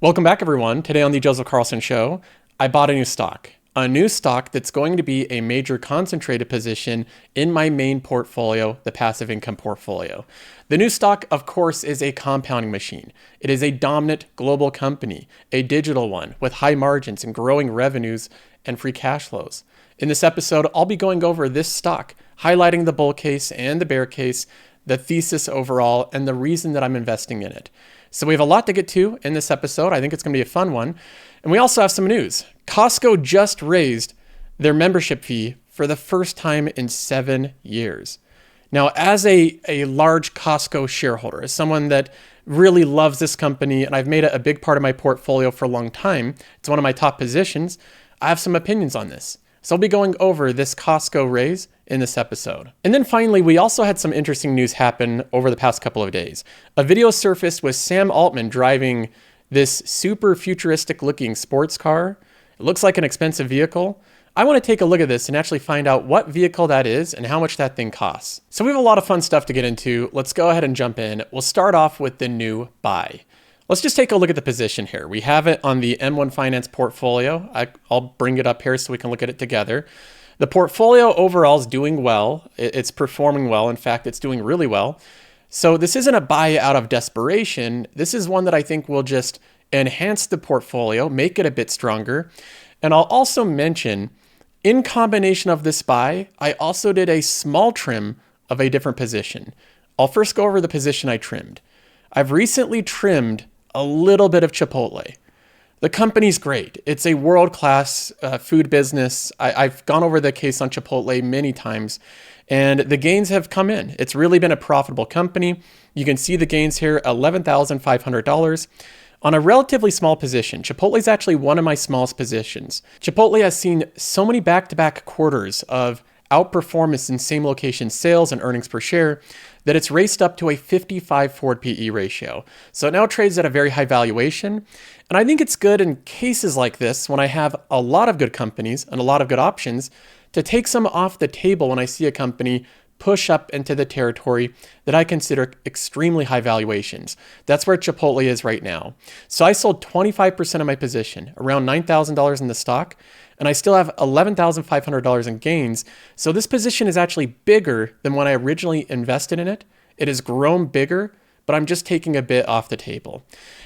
Welcome back, everyone. Today on the Joseph Carlson Show, I bought a new stock that's going to be a major concentrated position in my main portfolio, the passive income portfolio. The new stock, of course, is a compounding machine. It is a dominant global company, a digital one with high margins and growing revenues and free cash flows. In this episode, I'll be going over this stock, highlighting the bull case and the bear case, the thesis overall, and the reason that I'm investing in it. So we have a lot to get to in this episode. I think it's going to be a fun one. And we also have some news. Costco just raised their membership fee for the first time in 7 years. Now, as a large Costco shareholder, as someone that really loves this company, and I've made it a big part of my portfolio for a long time, it's one of my top positions, I have some opinions on this. So I'll be going over this Costco raise in this episode. And then finally, we also had some interesting news happen over the past couple of days. A video surfaced with Sam Altman driving this super futuristic looking sports car. It looks like an expensive vehicle. I want to take a look at this and actually find out what vehicle that is and how much that thing costs. So we have a lot of fun stuff to get into. Let's go ahead and jump in. We'll start off with the new buy. Let's just take a look at the position here. We have it on the M1 Finance portfolio. I'll bring it up here so we can look at it together. The portfolio overall is doing well. It's performing well. In fact, it's doing really well. So this isn't a buy out of desperation. This is one that I think will just enhance the portfolio, make it a bit stronger. And I'll also mention, in combination of this buy, I also did a small trim of a different position. I'll first go over the position I trimmed. I've recently trimmed a little bit of Chipotle. The company's great. It's a world-class food business. I've gone over the case on Chipotle many times, and the gains have come in. It's really been a profitable company. You can see the gains here, $11,500 on a relatively small position. Chipotle is actually one of my smallest positions. Chipotle has seen so many back-to-back quarters of outperformance in same location sales and earnings per share that it's raced up to a 55 forward PE ratio. So it now trades at a very high valuation. And I think it's good in cases like this, when I have a lot of good companies and a lot of good options, to take some off the table when I see a company push up into the territory that I consider extremely high valuations. That's where Chipotle is right now. So I sold 25% of my position, around $9,000 in the stock, and I still have $11,500 in gains. So this position is actually bigger than when I originally invested in it. It has grown bigger, but I'm just taking a bit off the table.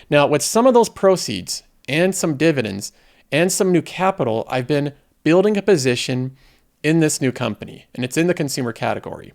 Now, with some of those proceeds and some dividends and some new capital, I've been building a position in this new company, and it's in the consumer category.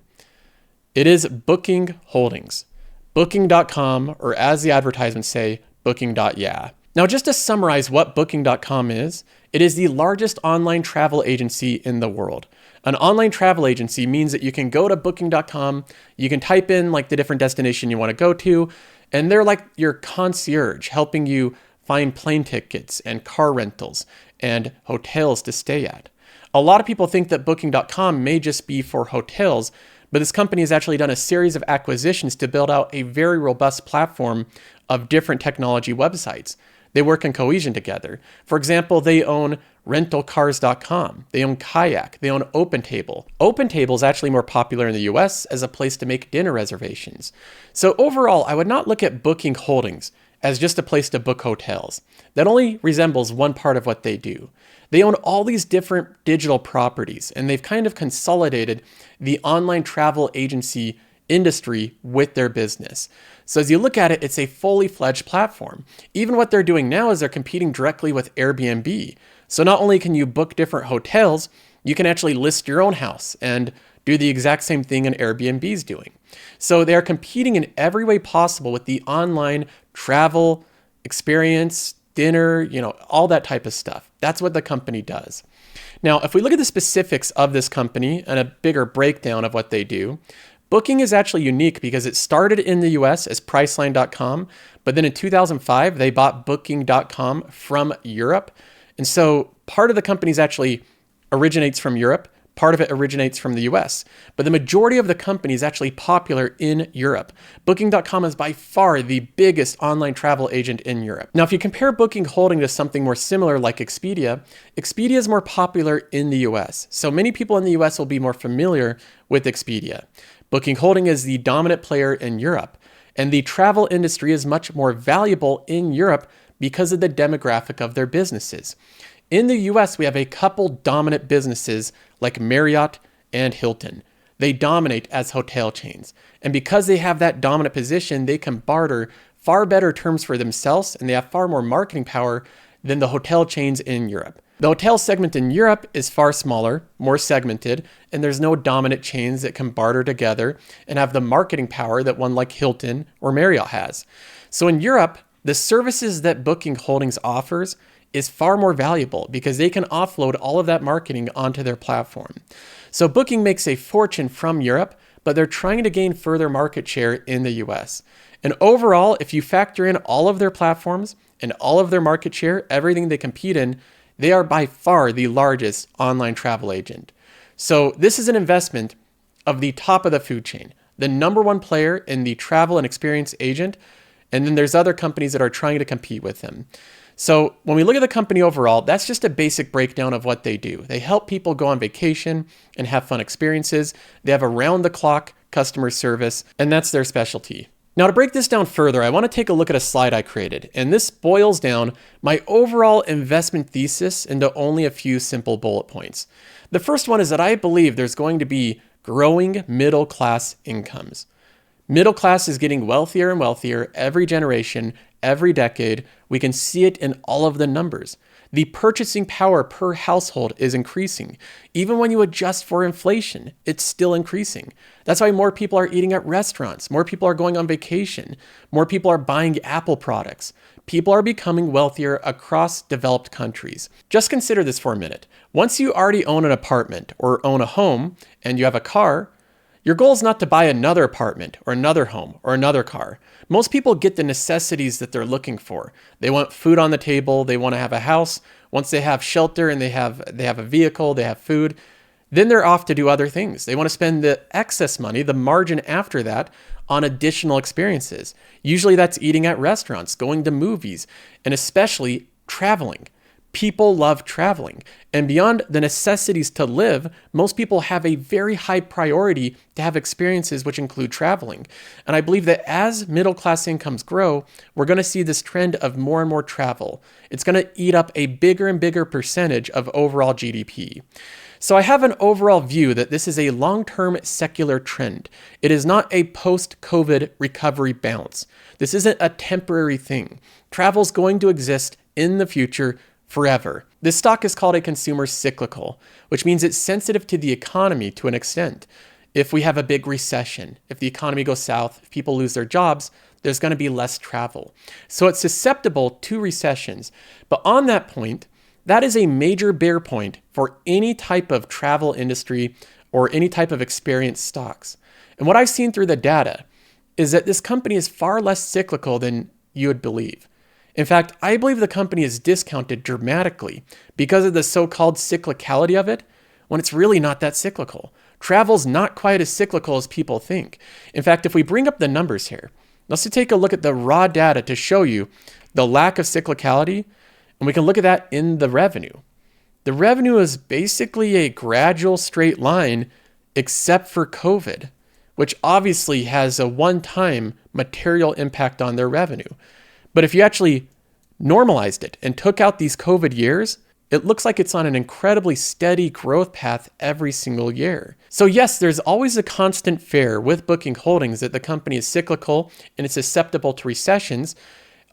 It is Booking Holdings, Booking.com, or as the advertisements say, Booking.yeah. Now, just to summarize what Booking.com is, it is the largest online travel agency in the world. An online travel agency means that you can go to Booking.com, you can type in like the different destination you want to go to, and they're like your concierge, helping you find plane tickets and car rentals and hotels to stay at. A lot of people think that Booking.com may just be for hotels, but this company has actually done a series of acquisitions to build out a very robust platform of different technology websites. They work in cohesion together. For example, they own rentalcars.com, they own Kayak, they own OpenTable. OpenTable is actually more popular in the US as a place to make dinner reservations. So overall, I would not look at Booking Holdings as just a place to book hotels. That only resembles one part of what they do. They own all these different digital properties, and they've kind of consolidated the online travel agency industry with their business. So as you look at it, it's a fully fledged platform. Even what they're doing now is they're competing directly with Airbnb. So not only can you book different hotels, you can actually list your own house and do the exact same thing an Airbnb is doing. So they're competing in every way possible with the online travel experience, dinner, all that type of stuff. That's what the company does. Now, if we look at the specifics of this company and a bigger breakdown of what they do, Booking is actually unique because it started in the US as Priceline.com, but then in 2005, they bought Booking.com from Europe. And so part of the company actually originates from Europe. Part of it originates from the US, but the majority of the company is actually popular in Europe. Booking.com is by far the biggest online travel agent in Europe. Now, if you compare Booking Holding to something more similar like Expedia, Expedia is more popular in the US. So many people in the US will be more familiar with Expedia. Booking Holding is the dominant player in Europe, and the travel industry is much more valuable in Europe because of the demographic of their businesses. In the US, we have a couple dominant businesses like Marriott and Hilton. They dominate as hotel chains. And because they have that dominant position, they can barter far better terms for themselves, and they have far more marketing power than the hotel chains in Europe. The hotel segment in Europe is far smaller, more segmented, and there's no dominant chains that can barter together and have the marketing power that one like Hilton or Marriott has. So in Europe, the services that Booking Holdings offers is far more valuable because they can offload all of that marketing onto their platform. So Booking makes a fortune from Europe, but they're trying to gain further market share in the US. And overall, if you factor in all of their platforms and all of their market share, everything they compete in, they are by far the largest online travel agent. So this is an investment of the top of the food chain, the number one player in the travel and experience agent. And then there's other companies that are trying to compete with them. So when we look at the company overall, that's just a basic breakdown of what they do. They help people go on vacation and have fun experiences. They have around-the-clock customer service, and that's their specialty. Now, to break this down further, I want to take a look at a slide I created, and this boils down my overall investment thesis into only a few simple bullet points. The first one is that I believe there's going to be growing middle-class incomes. Middle class is getting wealthier and wealthier every generation, every decade. We can see it in all of the numbers. The purchasing power per household is increasing. Even when you adjust for inflation, it's still increasing. That's why more people are eating at restaurants. More people are going on vacation. More people are buying Apple products. People are becoming wealthier across developed countries. Just consider this for a minute. Once you already own an apartment or own a home and you have a car, your goal is not to buy another apartment or another home or another car. Most people get the necessities that they're looking for. They want food on the table. They want to have a house. Once they have shelter and they have a vehicle, they have food, then they're off to do other things. They want to spend the excess money, the margin after that, on additional experiences. Usually that's eating at restaurants, going to movies, and especially traveling. People love traveling. And beyond the necessities to live, most people have a very high priority to have experiences which include traveling. And I believe that as middle class incomes grow, we're going to see this trend of more and more travel. It's going to eat up a bigger and bigger percentage of overall GDP. So I have an overall view that this is a long-term secular trend. It is not a post-COVID recovery bounce. This isn't a temporary thing. Travel is going to exist in the future forever. This stock is called a consumer cyclical, which means it's sensitive to the economy to an extent. If we have a big recession, if the economy goes south, if people lose their jobs, there's going to be less travel. So it's susceptible to recessions. But on that point, that is a major bear point for any type of travel industry or any type of experience stocks. And what I've seen through the data is that this company is far less cyclical than you would believe. In fact, I believe the company is discounted dramatically because of the so-called cyclicality of it, when it's really not that cyclical. Travel's not quite as cyclical as people think. In fact, if we bring up the numbers here, let's take a look at the raw data to show you the lack of cyclicality, and we can look at that in the revenue. The revenue is basically a gradual straight line except for COVID, which obviously has a one-time material impact on their revenue. But if you actually normalized it and took out these COVID years, it looks like it's on an incredibly steady growth path every single year. So yes, there's always a constant fear with Booking Holdings that the company is cyclical and it's susceptible to recessions.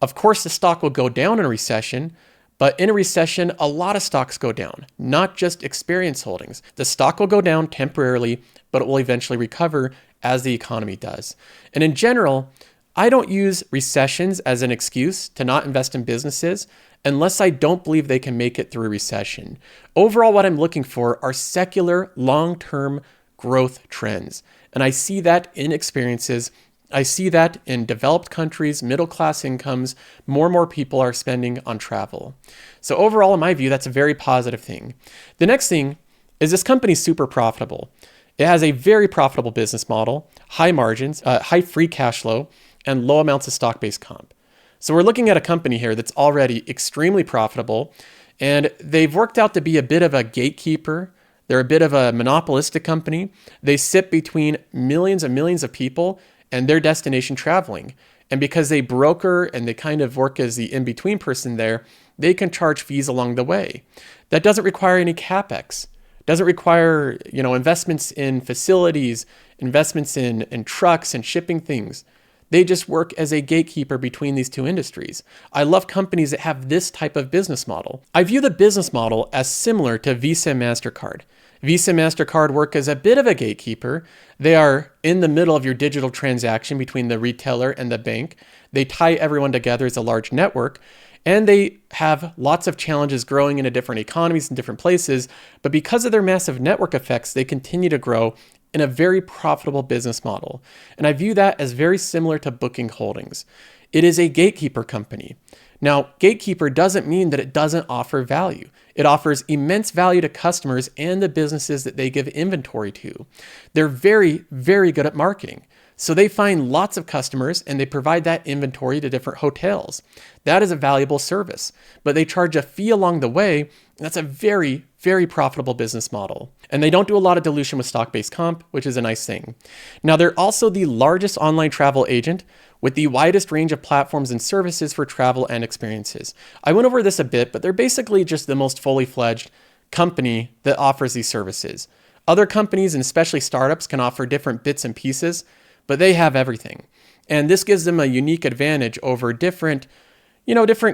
Of course, the stock will go down in a recession, but in a recession, a lot of stocks go down, not just experience holdings. The stock will go down temporarily, but it will eventually recover as the economy does. And in general, I don't use recessions as an excuse to not invest in businesses unless I don't believe they can make it through a recession. Overall, what I'm looking for are secular, long-term growth trends. And I see that in experiences. I see that in developed countries, middle-class incomes, more and more people are spending on travel. So overall, in my view, that's a very positive thing. The next thing is this company's super profitable. It has a very profitable business model, high margins, high free cash flow, and low amounts of stock-based comp. So we're looking at a company here that's already extremely profitable, and they've worked out to be a bit of a gatekeeper. They're a bit of a monopolistic company. They sit between millions and millions of people and their destination traveling. And because they broker and they kind of work as the in-between person there, they can charge fees along the way. That doesn't require any CapEx. Doesn't require, investments in facilities, investments in trucks and shipping things. They just work as a gatekeeper between these two industries. I love companies that have this type of business model. I view the business model as similar to Visa and MasterCard. Visa and MasterCard work as a bit of a gatekeeper. They are in the middle of your digital transaction between the retailer and the bank. They tie everyone together as a large network. And they have lots of challenges growing into different economies in different places. But because of their massive network effects, they continue to grow in a very profitable business model. And I view that as very similar to Booking Holdings. It is a gatekeeper company. Now, gatekeeper doesn't mean that it doesn't offer value. It offers immense value to customers and the businesses that they give inventory to. They're very, very good at marketing. So they find lots of customers and they provide that inventory to different hotels. That is a valuable service, but they charge a fee along the way. And that's a very, very profitable business model. And they don't do a lot of dilution with stock-based comp, which is a nice thing. Now, they're also the largest online travel agent with the widest range of platforms and services for travel and experiences. I went over this a bit, but they're basically just the most fully fledged company that offers these services. Other companies, and especially startups, can offer different bits and pieces, but they have everything. And this gives them a unique advantage over different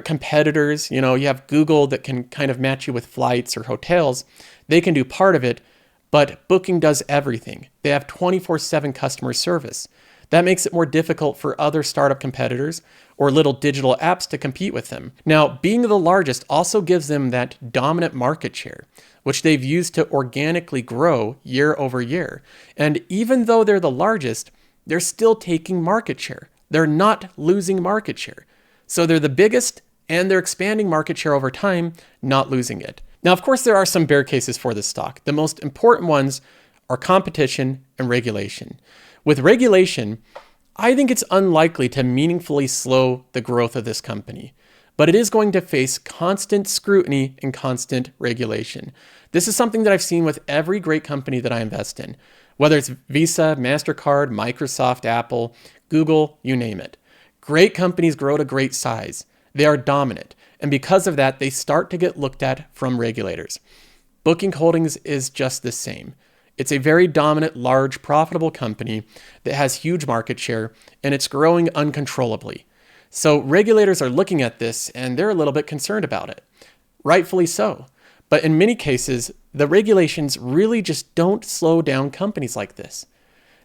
competitors. You have Google that can kind of match you with flights or hotels. They can do part of it, but Booking does everything. They have 24/7 customer service. That makes it more difficult for other startup competitors or little digital apps to compete with them. Now, being the largest also gives them that dominant market share, which they've used to organically grow year over year. And even though they're the largest, they're still taking market share. They're not losing market share. So they're the biggest and they're expanding market share over time, not losing it. Now, of course, there are some bear cases for this stock. The most important ones are competition and regulation. With regulation, I think it's unlikely to meaningfully slow the growth of this company, but it is going to face constant scrutiny and constant regulation. This is something that I've seen with every great company that I invest in, whether it's Visa, MasterCard, Microsoft, Apple, Google, you name it. Great companies grow to great size. They are dominant. And because of that, they start to get looked at from regulators. Booking Holdings is just the same. It's a very dominant, large, profitable company that has huge market share, and it's growing uncontrollably. So regulators are looking at this, and they're a little bit concerned about it. Rightfully so. But in many cases, the regulations really just don't slow down companies like this.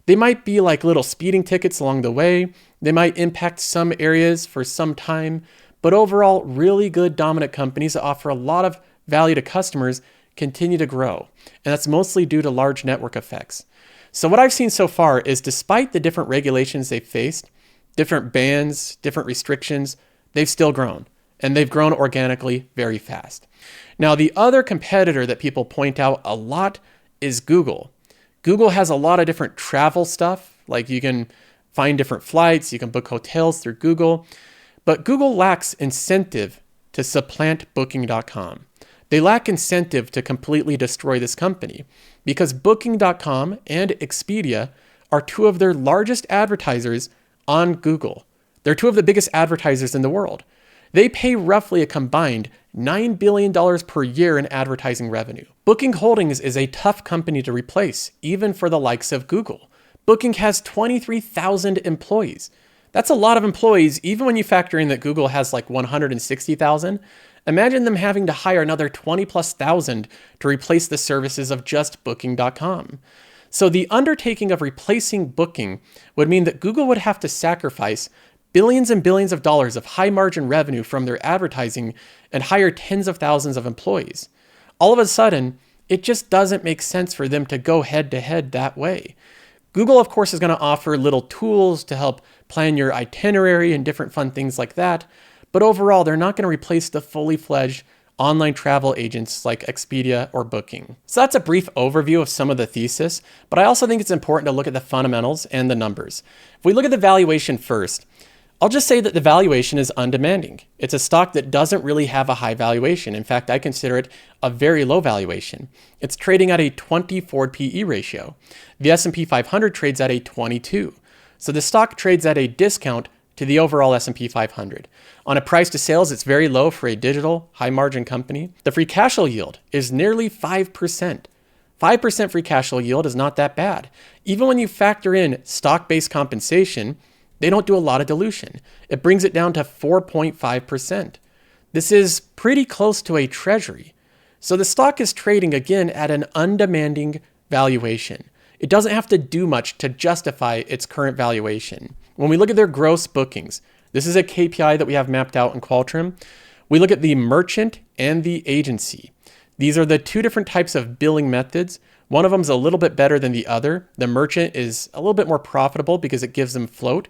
They might be like little speeding tickets along the way. They might impact some areas for some time, but overall, really good dominant companies that offer a lot of value to customers continue to grow. And that's mostly due to large network effects. So what I've seen so far is despite the different regulations they've faced, different bans, different restrictions, they've still grown. And they've grown organically very fast. Now, the other competitor that people point out a lot is Google. Google has a lot of different travel stuff, like you can find different flights, you can book hotels through Google, but Google lacks incentive to supplant Booking.com. They lack incentive to completely destroy this company because Booking.com and Expedia are two of their largest advertisers on Google. They're two of the biggest advertisers in the world. They pay roughly a combined $9 billion per year in advertising revenue. Booking Holdings is a tough company to replace, even for the likes of Google. Booking has 23,000 employees. That's a lot of employees, even when you factor in that Google has like 160,000. Imagine them having to hire another 20,000+ to replace the services of just Booking.com. So the undertaking of replacing Booking would mean that Google would have to sacrifice billions and billions of dollars of high margin revenue from their advertising and hire tens of thousands of employees. All of a sudden, it just doesn't make sense for them to go head to head that way. Google, of course, is going to offer little tools to help plan your itinerary and different fun things like that. But overall, they're not going to replace the fully fledged online travel agents like Expedia or Booking. So that's a brief overview of some of the thesis, but I also think it's important to look at the fundamentals and the numbers. If we look at the valuation first, I'll just say that the valuation is undemanding. It's a stock that doesn't really have a high valuation. In fact, I consider it a very low valuation. It's trading at a 20 forward PE ratio. The S&P 500 trades at a 22. So the stock trades at a discount to the overall S&P 500. On a price to sales, it's very low for a digital, high-margin company. The free cash flow yield is nearly 5%. 5% free cash flow yield is not that bad. Even when you factor in stock-based compensation, they don't do a lot of dilution. It brings it down to 4.5%. This is pretty close to a treasury. So the stock is trading again at an undemanding valuation. It doesn't have to do much to justify its current valuation. When we look at their gross bookings, this is a KPI that we have mapped out in Qualtrim. We look at the merchant and the agency. These are the two different types of billing methods. One of them is a little bit better than the other. The merchant is a little bit more profitable because it gives them float,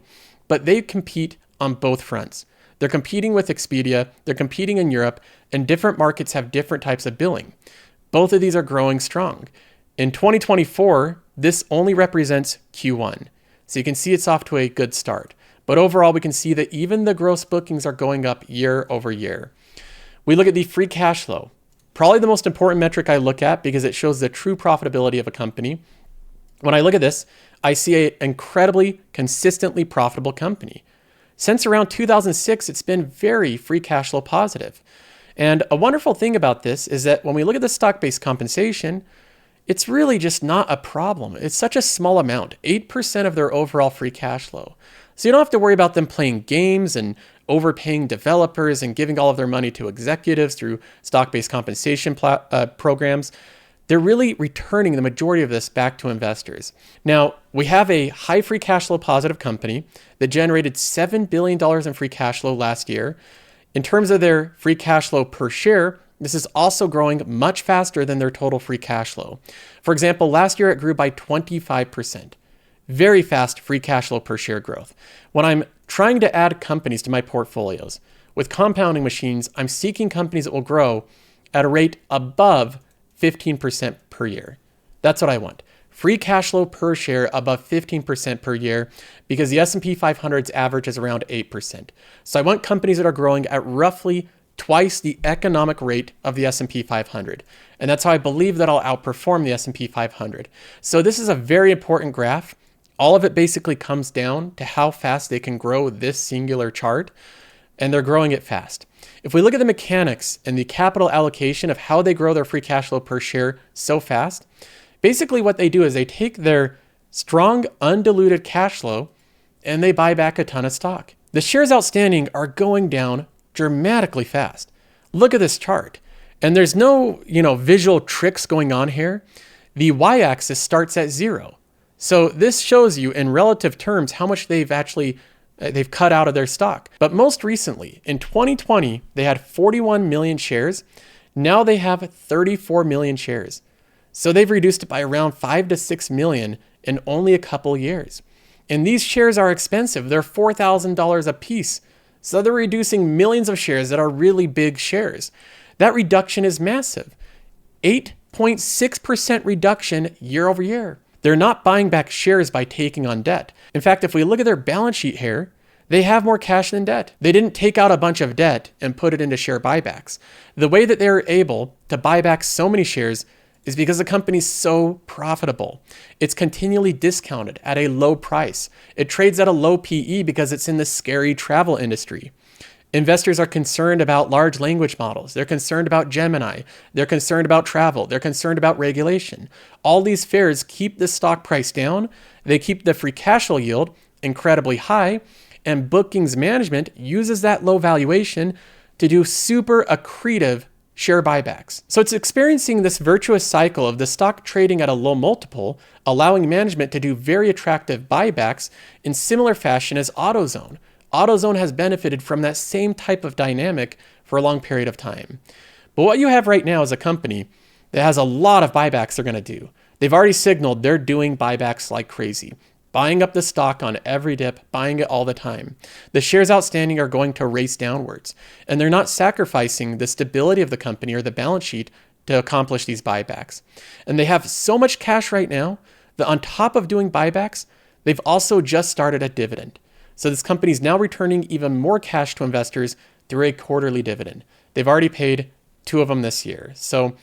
but they compete on both fronts. They're competing with Expedia, they're competing in Europe, and different markets have different types of billing. Both of these are growing strong. In 2024, this only represents Q1. So you can see it's off to a good start. But overall, we can see that even the gross bookings are going up year over year. We look at the free cash flow. Probably the most important metric I look at because it shows the true profitability of a company. When I look at this, I see an incredibly consistently profitable company. Since around 2006, it's been very free cash flow positive. And a wonderful thing about this is that when we look at the stock-based compensation, it's really just not a problem. It's such a small amount, 8% of their overall free cash flow. So you don't have to worry about them playing games and overpaying developers and giving all of their money to executives through stock-based compensation programs. They're really returning the majority of this back to investors. Now, we have a high free cash flow positive company that generated $7 billion in free cash flow last year. In terms of their free cash flow per share, this is also growing much faster than their total free cash flow. For example, last year it grew by 25%. Very fast free cash flow per share growth. When I'm trying to add companies to my portfolios, with compounding machines, I'm seeking companies that will grow at a rate above 15% per year. That's what I want. Free cash flow per share above 15% per year because the S&P 500's average is around 8%. So I want companies that are growing at roughly twice the economic rate of the S&P 500. And that's how I believe that I'll outperform the S&P 500. So this is a very important graph. All of it basically comes down to how fast they can grow this singular chart, and they're growing it fast. If we look at the mechanics and the capital allocation of how they grow their free cash flow per share so fast, basically what they do is they take their strong undiluted cash flow and they buy back a ton of stock. The shares outstanding are going down dramatically fast. Look at this chart. And there's no, visual tricks going on here. The y-axis starts at 0. So this shows you in relative terms how much they've cut out of their stock. But most recently, in 2020, they had 41 million shares. Now they have 34 million shares. So they've reduced it by around 5 to 6 million in only a couple years. And these shares are expensive. They're $4,000 a piece. So they're reducing millions of shares that are really big shares. That reduction is massive. 8.6% reduction year over year. They're not buying back shares by taking on debt. In fact, if we look at their balance sheet here, they have more cash than debt. They didn't take out a bunch of debt and put it into share buybacks. The way that they were able to buy back so many shares is because the company's so profitable. It's continually discounted at a low price. It trades at a low PE because it's in the scary travel industry. Investors are concerned about large language models. They're concerned about Gemini. They're concerned about travel. They're concerned about regulation. All these fears keep the stock price down. They keep the free cash flow yield incredibly high. And bookings management uses that low valuation to do super accretive share buybacks. So it's experiencing this virtuous cycle of the stock trading at a low multiple, allowing management to do very attractive buybacks in similar fashion as AutoZone. AutoZone has benefited from that same type of dynamic for a long period of time. But what you have right now is a company that has a lot of buybacks they're going to do. They've already signaled they're doing buybacks like crazy, buying up the stock on every dip, buying it all the time. The shares outstanding are going to race downwards, and they're not sacrificing the stability of the company or the balance sheet to accomplish these buybacks. And they have so much cash right now that on top of doing buybacks, they've also just started a dividend. So this company is now returning even more cash to investors through a quarterly dividend. They've already paid 2 of them this year. So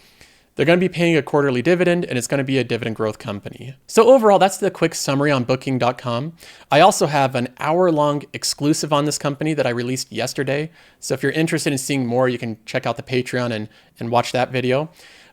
They're going to be paying a quarterly dividend, and it's going to be a dividend growth company. So overall, that's the quick summary on Booking.com. I also have an hour-long exclusive on this company that I released yesterday. So if you're interested in seeing more, you can check out the Patreon and watch that video.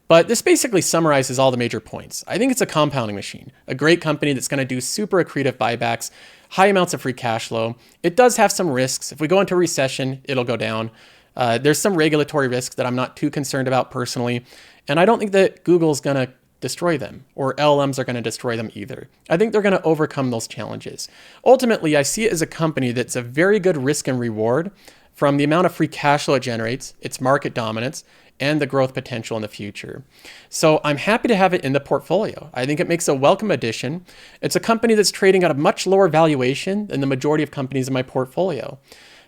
But this basically summarizes all the major points. I think it's a compounding machine, a great company that's going to do super accretive buybacks, high amounts of free cash flow. It does have some risks. If we go into a recession, it'll go down. There's some regulatory risks that I'm not too concerned about personally. And I don't think that Google's going to destroy them or LLMs are going to destroy them either. I think they're going to overcome those challenges. Ultimately, I see it as a company that's a very good risk and reward from the amount of free cash flow it generates, its market dominance, and the growth potential in the future. So I'm happy to have it in the portfolio. I think it makes a welcome addition. It's a company that's trading at a much lower valuation than the majority of companies in my portfolio.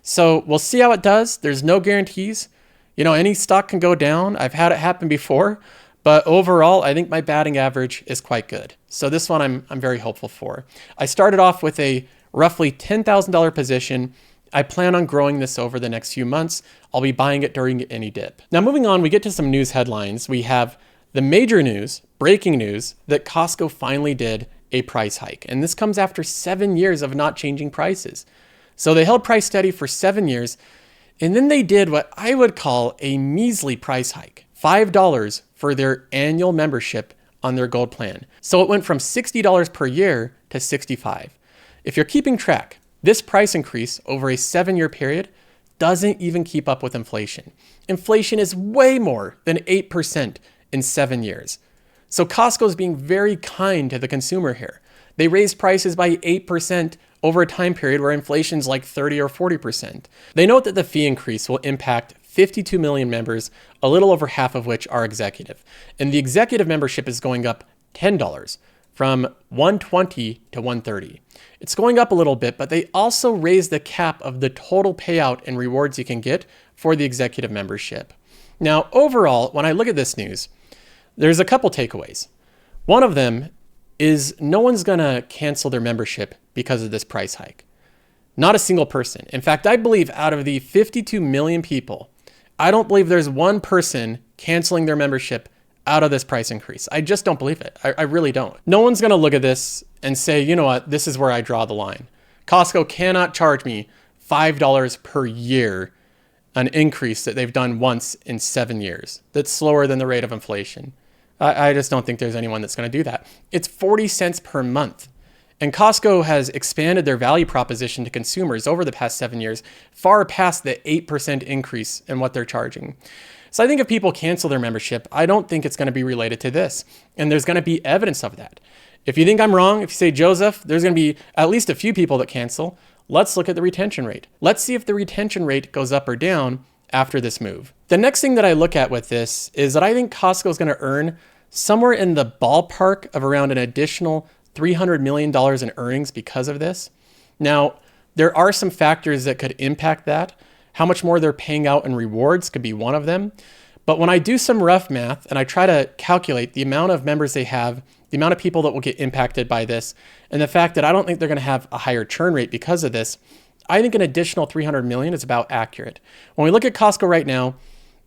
So we'll see how it does. There's no guarantees. Any stock can go down. I've had it happen before, but overall, I think my batting average is quite good. So this one I'm very hopeful for. I started off with a roughly $10,000 position. I plan on growing this over the next few months. I'll be buying it during any dip. Now moving on, we get to some news headlines. We have the major news, breaking news, that Costco finally did a price hike. And this comes after 7 years of not changing prices. So they held price steady for 7 years. And then they did what I would call a measly price hike, $5 for their annual membership on their gold plan. So it went from $60 per year to $65. If you're keeping track, this price increase over a 7-year period doesn't even keep up with inflation. Inflation is way more than 8% in 7 years. So Costco is being very kind to the consumer here. They raised prices by 8% over a time period where inflation's like 30 or 40%. They note that the fee increase will impact 52 million members, a little over half of which are executive. And the executive membership is going up $10 from $120 to $130. It's going up a little bit, but they also raised the cap of the total payout and rewards you can get for the executive membership. Now, overall, when I look at this news, there's a couple takeaways. One of them is no one's gonna cancel their membership because of this price hike. Not a single person. In fact, I believe out of the 52 million people, I don't believe there's one person canceling their membership out of this price increase. I just don't believe it. I really don't. No one's gonna look at this and say, you know what, this is where I draw the line. Costco cannot charge me $5 per year, an increase that they've done once in 7 years. That's slower than the rate of inflation. I just don't think there's anyone that's gonna do that. It's 40 cents per month. And Costco has expanded their value proposition to consumers over the past 7 years, far past the 8% increase in what they're charging. So I think if people cancel their membership, I don't think it's going to be related to this. And there's going to be evidence of that. If you think I'm wrong, if you say, Joseph, there's going to be at least a few people that cancel, let's look at the retention rate. Let's see if the retention rate goes up or down after this move. The next thing that I look at with this is that I think Costco is going to earn somewhere in the ballpark of around an additional $300 million in earnings because of this. Now, there are some factors that could impact that. How much more they're paying out in rewards could be one of them. But when I do some rough math and I try to calculate the amount of members they have, the amount of people that will get impacted by this, and the fact that I don't think they're going to have a higher churn rate because of this, I think an additional $300 million is about accurate. When we look at Costco right now,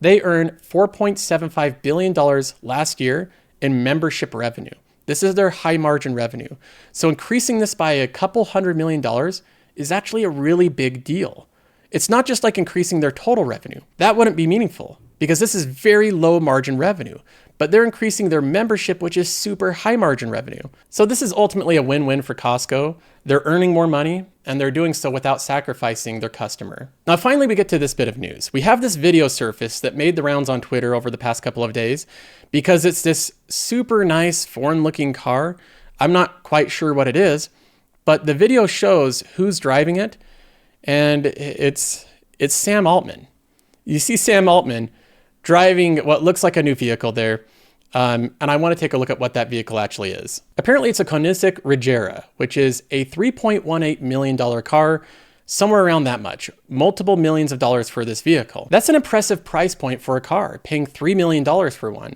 they earned $4.75 billion last year in membership revenue. This is their high margin revenue. So increasing this by a couple $100 million is actually a really big deal. It's not just like increasing their total revenue. That wouldn't be meaningful because this is very low margin revenue, but they're increasing their membership, which is super high margin revenue. So this is ultimately a win-win for Costco. They're earning more money and they're doing so without sacrificing their customer. Now, finally, we get to this bit of news. We have this video surface that made the rounds on Twitter over the past couple of days because it's this super nice foreign looking car. I'm not quite sure what it is, but the video shows who's driving it. And it's Sam Altman. You see Sam Altman driving what looks like a new vehicle there. And I want to take a look at what that vehicle actually is. Apparently it's a Koenigsegg Regera, which is a $3.18 million car, somewhere around that much, multiple millions of dollars for this vehicle. That's an impressive price point for a car, paying $3 million for one.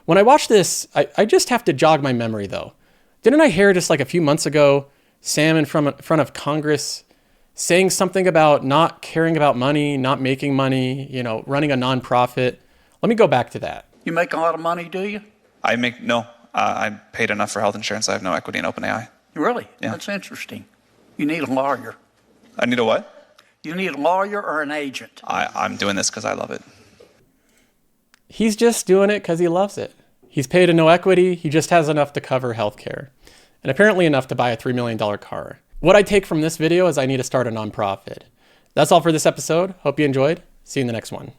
When I watch this, I just have to jog my memory though. Didn't I hear just like a few months ago, Sam in front of Congress saying something about not caring about money, not making money, running a nonprofit? Let me go back to that. You make a lot of money, do you? No. I paid enough for health insurance. I have no equity in OpenAI. Really? Yeah. That's interesting. You need a lawyer. I need a what? You need a lawyer or an agent. I'm doing this because I love it. He's just doing it because he loves it. He's paid a no equity. He just has enough to cover healthcare, and apparently enough to buy a $3 million car. What I take from this video is I need to start a nonprofit. That's all for this episode. Hope you enjoyed. See you in the next one.